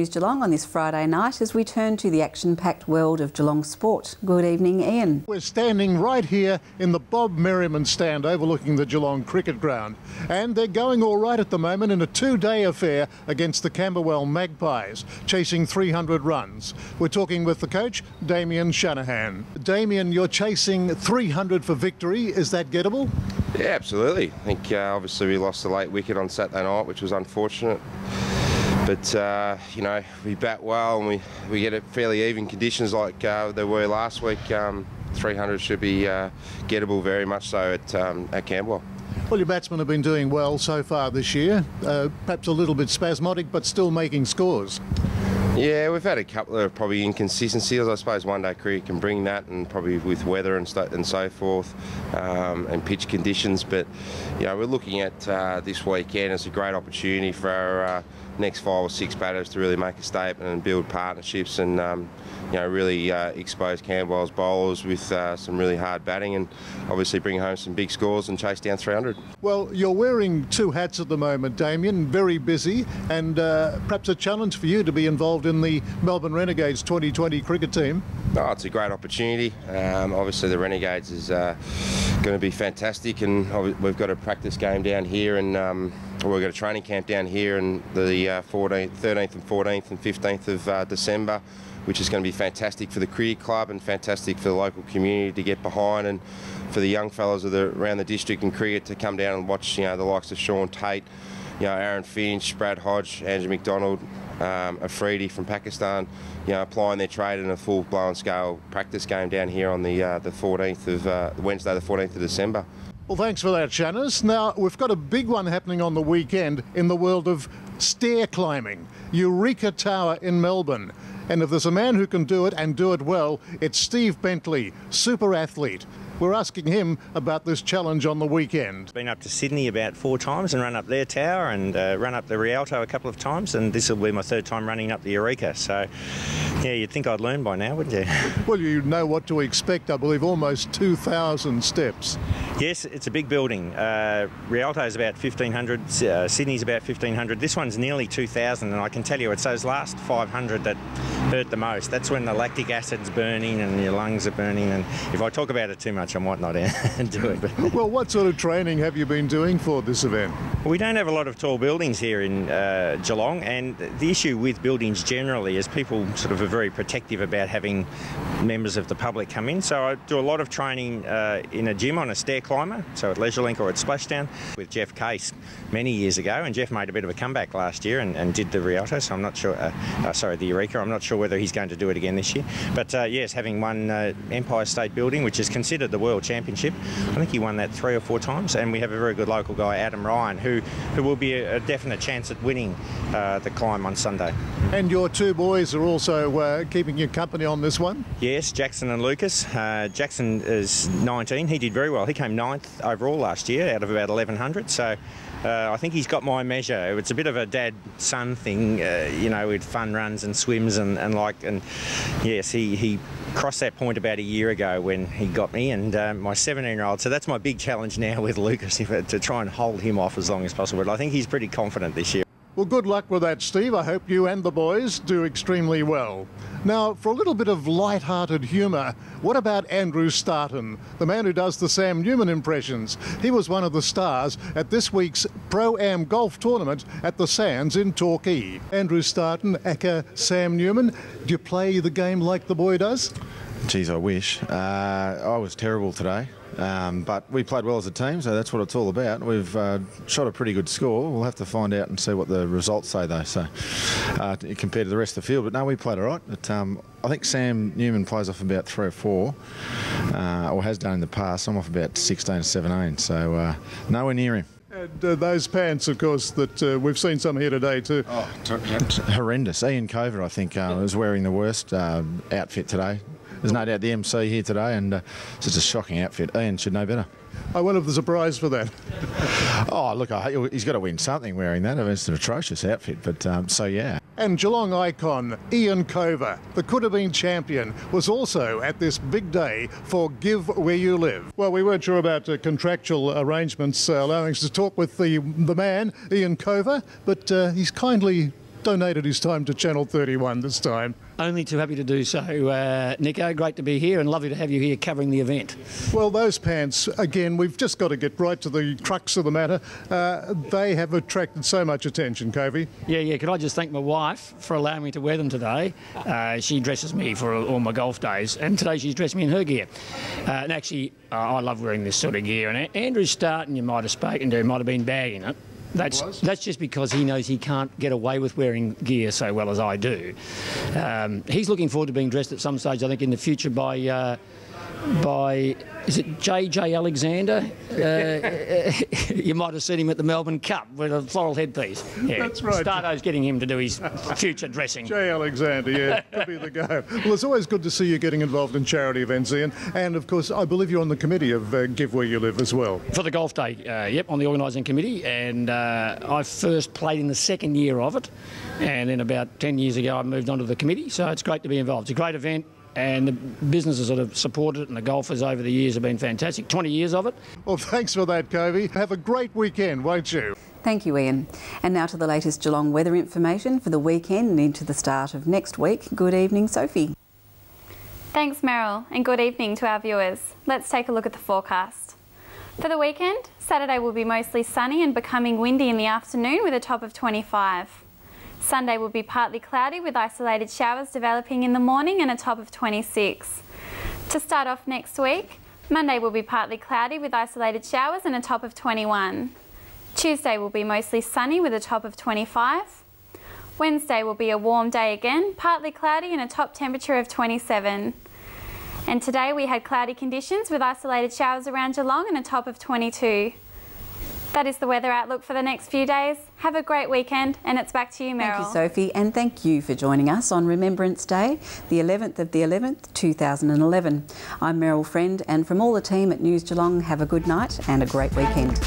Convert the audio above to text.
News Geelong on this Friday night as we turn to the action-packed world of Geelong sport. Good evening, Ian. We're standing right here in the Bob Merriman stand overlooking the Geelong cricket ground, and they're going all right at the moment in a two-day affair against the Camberwell Magpies, chasing 300 runs. We're talking with the coach, Damien Shanahan. Damien, you're chasing 300 for victory. Is that gettable? Yeah, absolutely. I think obviously we lost a late wicket on Saturday night, which was unfortunate. But, you know, we bat well and we get it fairly even conditions like there were last week. 300 should be gettable very much so at Camberwell. Well, your batsmen have been doing well so far this year, perhaps a little bit spasmodic, but still making scores. Yeah, we've had a couple of probably inconsistencies. I suppose one-day cricket can bring that, and probably with weather and so forth, and pitch conditions. But you know, we're looking at this weekend as a great opportunity for our next 5 or 6 batters to really make a statement and build partnerships, and you know, really expose Camberwell's bowlers with some really hard batting, and obviously bring home some big scores and chase down 300. Well, you're wearing 2 hats at the moment, Damien. Very busy, and perhaps a challenge for you to be involved in the Melbourne Renegades 2020 cricket team. Oh, it's a great opportunity. Obviously the Renegades is going to be fantastic, and we've got a practice game down here, and we've got a training camp down here on the 13th and 14th and 15th of December, which is going to be fantastic for the cricket club and fantastic for the local community to get behind, and for the young fellas around the district in cricket to come down and watch, you know, the likes of Sean Tate, you know, Aaron Finch, Brad Hodge, Andrew McDonald, Afridi from Pakistan, you know, applying their trade in a full-blown scale practice game down here on the 14th of Wednesday, the 14th of December. Well, thanks for that, Shannon. Now, we've got a big one happening on the weekend in the world of stair climbing. Eureka Tower in Melbourne. And if there's a man who can do it and do it well, it's Steve Bentley, super athlete. We're asking him about this challenge on the weekend. Been up to Sydney about 4 times and run up their tower, and run up the Rialto a couple of times, and this will be my 3rd time running up the Eureka. So, yeah, you'd think I'd learn by now, wouldn't you? Well, you know what to expect, I believe, almost 2,000 steps. Yes, it's a big building. Rialto is about 1,500, Sydney's about 1,500. This one's nearly 2,000, and I can tell you it's those last 500 that hurt the most. That's when the lactic acid's burning and your lungs are burning, and if I talk about it too much, I might not do it. But well, what sort of training have you been doing for this event? We don't have a lot of tall buildings here in Geelong, and the issue with buildings generally is people sort of are very protective about having members of the public come in. So I do a lot of training in a gym on a stair climber, so at LeisureLink or at Splashdown, with Jeff Case many years ago, and Jeff made a bit of a comeback last year and did the Rialto, so I'm not sure, the Eureka, I'm not sure whether he's going to do it again this year. But yes, having won Empire State Building, which is considered the World Championship, I think he won that 3 or 4 times, and we have a very good local guy, Adam Ryan, who will be a definite chance at winning the climb on Sunday. And your 2 boys are also keeping you company on this one? Yes, Jackson and Lucas. Jackson is 19, he did very well. He came 9th overall last year out of about 1,100, so I think he's got my measure. It's a bit of a dad-son thing, you know, with fun runs and swims and yes, he crossed that point about a year ago when he got me, and my 17-year-old, so that's my big challenge now with Lucas, to try and hold him off as long as possible. But I think he's pretty confident this year. Well, good luck with that, Steve. I hope you and the boys do extremely well. Now, for a little bit of light-hearted humour, what about Andrew Starton, the man who does the Sam Newman impressions? He was one of the stars at this week's Pro-Am golf tournament at the Sands in Torquay. Andrew Starton, aka Sam Newman, do you play the game like the boy does? Geez, I wish. I was terrible today. But we played well as a team, so that's what it's all about. We've shot a pretty good score. We'll have to find out and see what the results say, though, so compared to the rest of the field. But no, we played all right. But, I think Sam Newman plays off about 3 or 4, or has done in the past. I'm off about 16 or 17, so nowhere near him. And those pants, of course, that we've seen some here today too. Oh, horrendous. Ian Cover, I think, was wearing the worst outfit today. There's no doubt the MC here today, and it's just a shocking outfit. Ian should know better. I wonder if there's a prize for that. Oh, look, he's got to win something wearing that. I mean, it's an atrocious outfit, but so yeah. And Geelong icon Ian Cover, the could-have-been champion, was also at this big day for Give Where You Live. Well, we weren't sure about contractual arrangements allowing us to talk with the man, Ian Cover, but he's kindly donated his time to Channel 31 this time. Only too happy to do so, Nico. Great to be here and lovely to have you here covering the event. Well, those pants, again, we've just got to get right to the crux of the matter. They have attracted so much attention, Covey. Yeah. Could I just thank my wife for allowing me to wear them today? She dresses me for all my golf days, and today she's dressed me in her gear. And actually, I love wearing this sort of gear. And Andrew's starting, you might have spoken to, might have been bagging it. That's just because he knows he can't get away with wearing gear so well as I do. He's looking forward to being dressed at some stage, I think, in the future by is it J.J. Alexander? You might have seen him at the Melbourne Cup with a floral headpiece. Yeah. That's right. Stardo's getting him to do his future dressing. J. Alexander, yeah, could be the go. Well, it's always good to see you getting involved in charity events, Ian. And, of course, I believe you're on the committee of Give Where You Live as well. For the golf day, yep, on the organising committee. And I first played in the second year of it. And then about 10 years ago, I moved on to the committee. So it's great to be involved. It's a great event. And the businesses that have supported it and the golfers over the years have been fantastic. 20 years of it. Well, thanks for that, Covey. Have a great weekend, won't you? Thank you, Ian. And now to the latest Geelong weather information for the weekend and into the start of next week. Good evening, Sophie. Thanks, Meryl, and good evening to our viewers. Let's take a look at the forecast. For the weekend, Saturday will be mostly sunny and becoming windy in the afternoon with a top of 25. Sunday will be partly cloudy with isolated showers developing in the morning and a top of 26. To start off next week, Monday will be partly cloudy with isolated showers and a top of 21. Tuesday will be mostly sunny with a top of 25. Wednesday will be a warm day again, partly cloudy and a top temperature of 27. And today we had cloudy conditions with isolated showers around Geelong and a top of 22. That is the weather outlook for the next few days. Have a great weekend, and it's back to you, Meryl. Thank you, Sophie, and thank you for joining us on Remembrance Day, the 11th of the 11th, 2011. I'm Meryl Friend, and from all the team at News Geelong, have a good night and a great weekend.